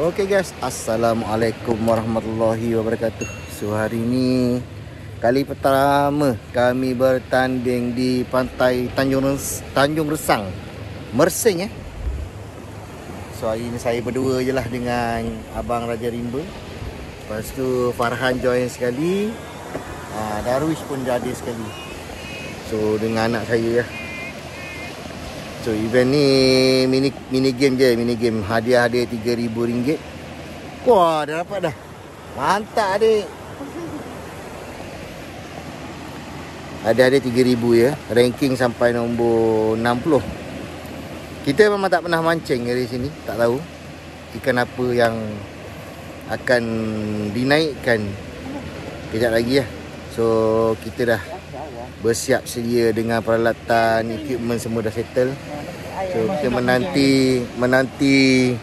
Okey guys, Assalamualaikum warahmatullahi wabarakatuh. So hari ni kali pertama kami bertanding di pantai Tanjung Resang, Mersing So hari ni saya berdua je lah dengan Abang Raja Rimba. Lepas tu Farhan join sekali, Darwish pun jadi sekali. So dengan anak saya . So event ni mini game je, mini game. Hadiah dia RM3,000. Wah, dah dapat dah. Mantap adik. Hadiah dia RM3,000 ya. Ranking sampai nombor 60. Kita memang tak pernah mancing dari sini, tak tahu ikan apa yang akan dinaikkan kejap lagi ya. So kita dah bersiap sedia dengan peralatan, equipment semua dah settle. So kita menanti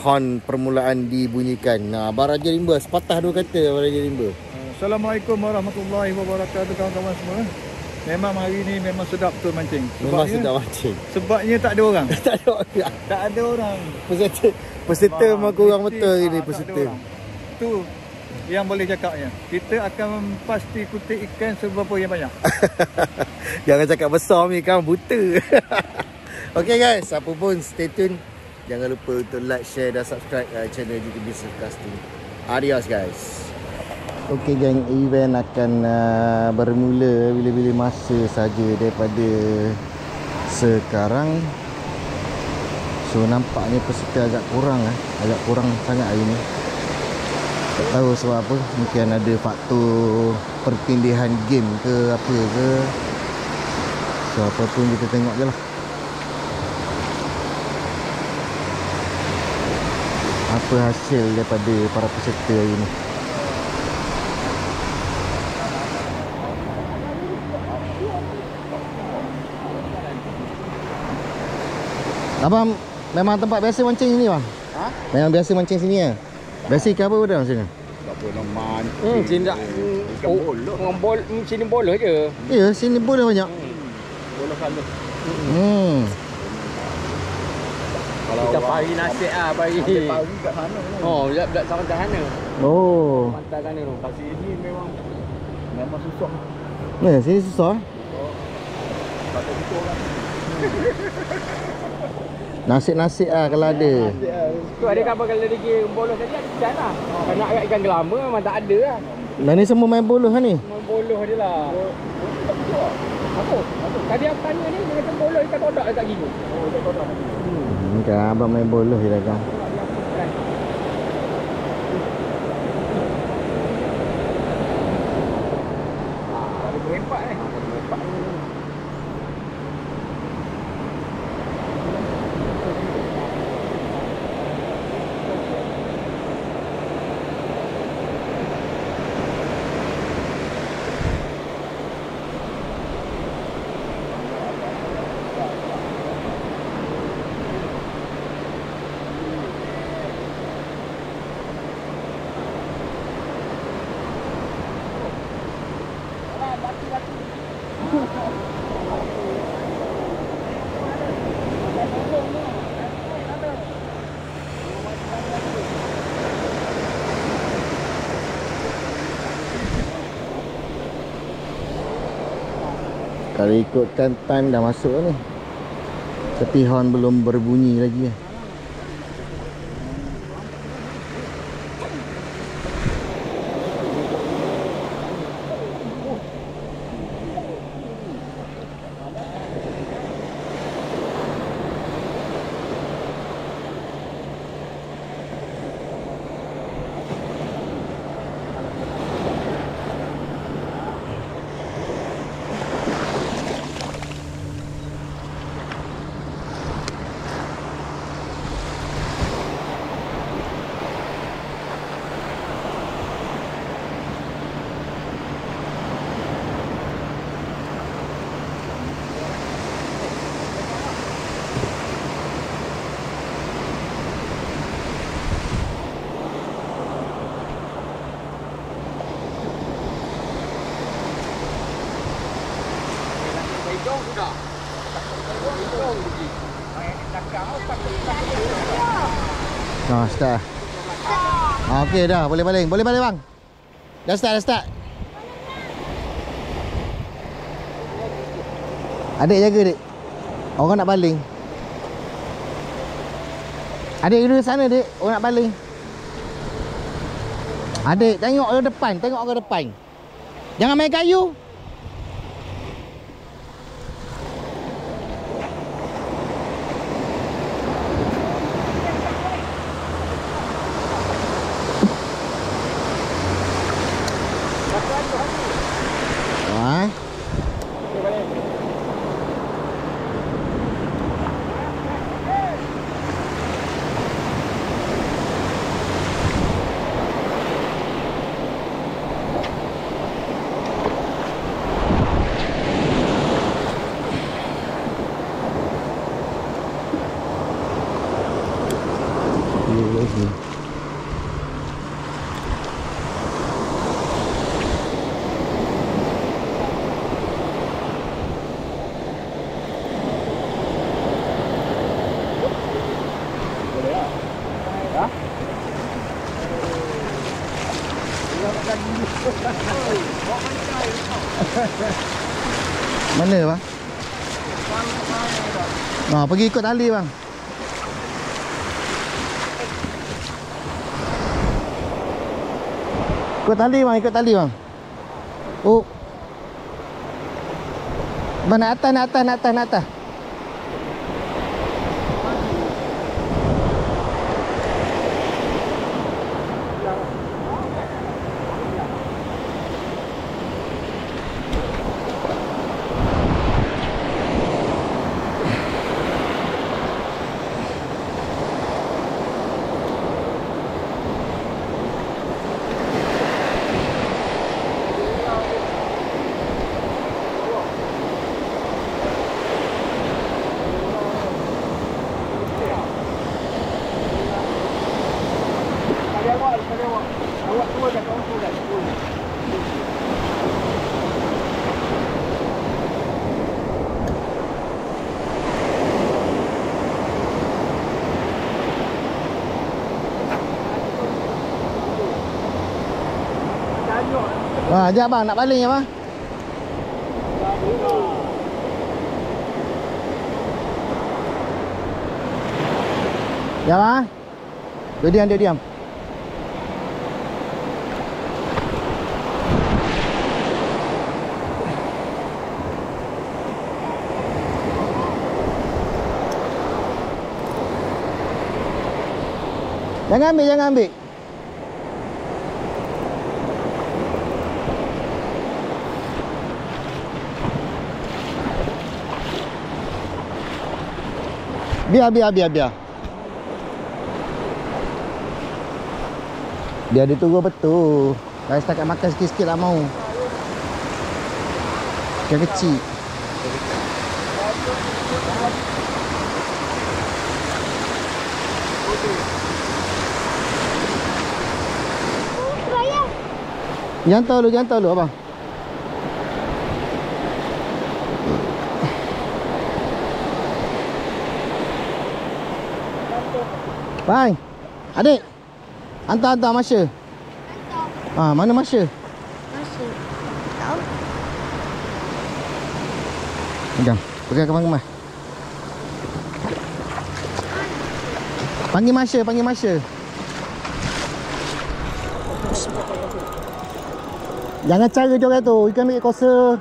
horn permulaan dibunyikan. Abang Raja Rimba, sepatah dua kata Abang Raja Rimba. Assalamualaikum warahmatullahi wabarakatuh kawan-kawan semua. Memang hari ni memang sedap betul mancing. Memang sedap mancing. Sebabnya tak ada orang. Tak ada orang. Tak ada orang. Peserta memang kurang betul hari ni peserta. Tu yang boleh cakapnya. Kita akan pasti kutip ikan seberapa yang banyak. Jangan cakap besar ni kan buta. Okay guys, apa pun stay tune. Jangan lupa untuk like, share dan subscribe channel GTB Surfcasting. Adios guys. Okay gang, event akan bermula bila-bila masa saja daripada sekarang. So nampaknya peserta agak kurang sangat hari ni. Tak tahu sebab apa. Mungkin ada faktor perpindahan game ke apa ke. So apa pun kita tengok je lah. Apa hasil daripada para peserta hari ni. Abang memang tempat biasa mancing sini bang? Ha? Memang biasa mancing sini ya? Biasa ikan apa dah sini? Tak pernah mancing. Sini tak ikan bola. Sini bola je. Ya, sini bola banyak. Bola kalau. Kalau kita pari nasi pari. Pari kat sana. Oh, dekat sampai sana. Oh. Pantai sana tu. Kat sini memang susah. Ya, sini susah. Tak ada gitu orang. Nasib kalau ada. Tu ada kabar kalau dia bolos tadi ada ikan lah. Kalau nak agak ikan gelama memang tak ada lah. Dan ni semua main bolos kan ni? Main bolos je lah. Apa? Tadi aku tanya ni dia kata bolos ikan todak dekat gigi. Oh, ikan todak. Kan abang main bolos je lah kan. Ada berempat ni. Kalau ikutkan time dah masuk ni. Tapi horn belum berbunyi lagi . Start. Okey dah, boleh baling. Boleh baling bang. Dah start. Adik jaga dik. Orang nak baling. Adik duduk sana dik, orang nak baling. Adik tengok ke depan, Jangan main kayu. Wah. Lagi. Mana bang? Pergi ikut tali bang. Ikut tali bang. Oh. Mana atas. Sekejap bang, nak baling ya bang. Ya bang. Dia diam. Jangan ambil. Biar. Biar dia turun betul. Kalau setakat makan sikit-sikit lah mau. Kecil. Jangan tahu lu abang. Bang, adik. Hantar Masya. Mana Masya? Tahu. Pegang ke Bang Mas. Panggil Masya. Jangan cara dia orang tu, ikan ambil kosa.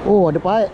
Oh, ada paip.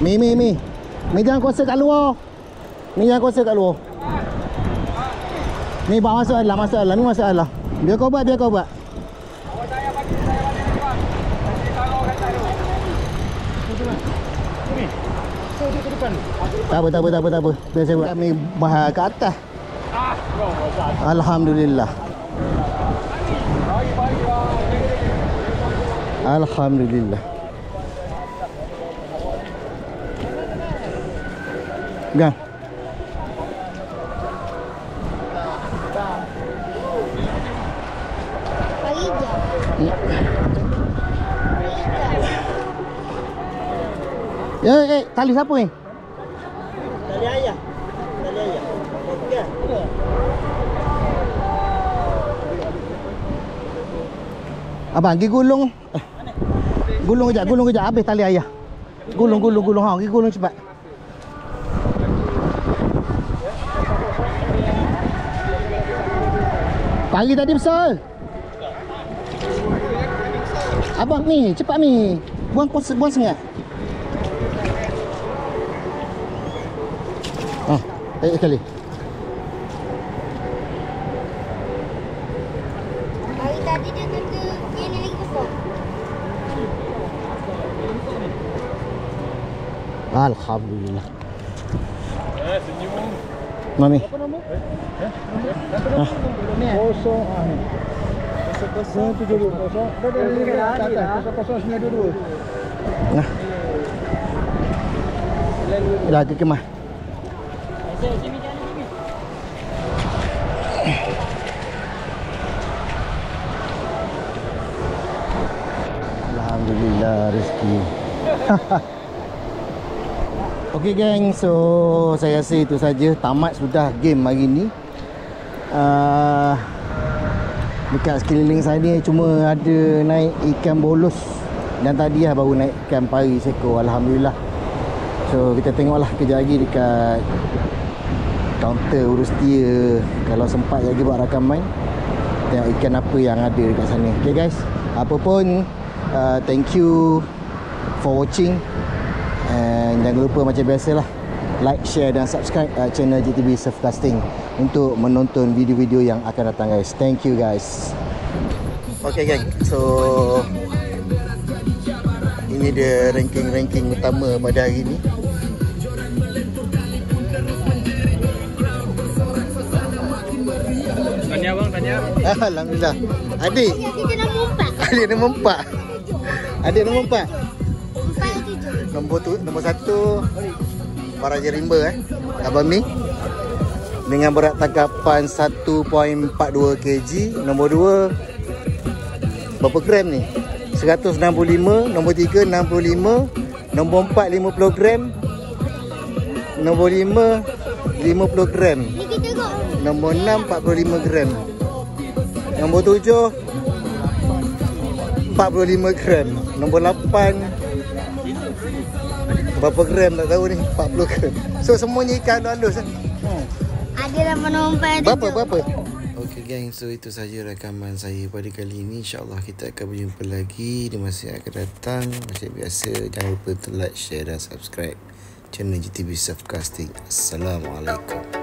Mi jangan kuasa kat luar. Mi jangan kuasa kat luar. Ni bawa masuk alah, ni masuk alah. Biar kau buat. Tak apa. Biar saya buat. Kami bahar kat atas. Alhamdulillah. Alhamdulillah. Gang. Pagi je. Tali siapa ni? Tali ayah. Okey. Abang, pergi gulung. Gulung kejap. Habis tali ayah. Gulung. Ha, pergi gulung cepat. Pagi tadi besar. Abang ni, cepat ni. Buang sengat. Sekali. Hari tadi dia kata dia ni lagi besar. Alhamdulillah. Mami. Kosong ni. Kosong 72. Kosong 922. Nah. Dah ke kemah. Alhamdulillah rezeki. Okey geng, so saya rasa itu saja, tamat sudah game hari ni. Dekat sekeliling saya ni cuma ada naik ikan bolos dan tadi lah baru naik ikan pari seekor. Alhamdulillah. So kita tengoklah kejap lagi dekat kaunter urus dia, kalau sempat lagi buat rakaman, tengok ikan apa yang ada dekat sana. Okay guys, apa pun thank you for watching, and jangan lupa macam biasalah, like, share dan subscribe channel JTB Surfcasting untuk menonton video-video yang akan datang guys. Thank you guys. Okay geng, so ini dia ranking utama pada hari ni. Tanya bang, tanya. Alhamdulillah. Adik. Dia nombor 4. Adik nombor 4. Adik nombor 4. 4 Nombor 1 Paraja Rimba Abang ni dengan berat tangkapan 1.42 kg. Nombor 2 berapa gram ni? 165. Nombor 3 65. Nombor 4 50 gram. Nombor 5 50 gram. Ni kita tengok. Nombor 6 45 gram. Nombor 7 45 gram. Nombor 8 berapa gram tak tahu ni, 40 gram. So semuanya ikan halus kan. Ada nombor 4 tu. Berapa? Okey gang, so itu saja rakaman saya pada kali ini. InsyaAllah kita akan berjumpa lagi di masa yang akan datang. Macam biasa, jangan lupa untuk like, share dan subscribe channel JTB Surfcasting. Assalamualaikum.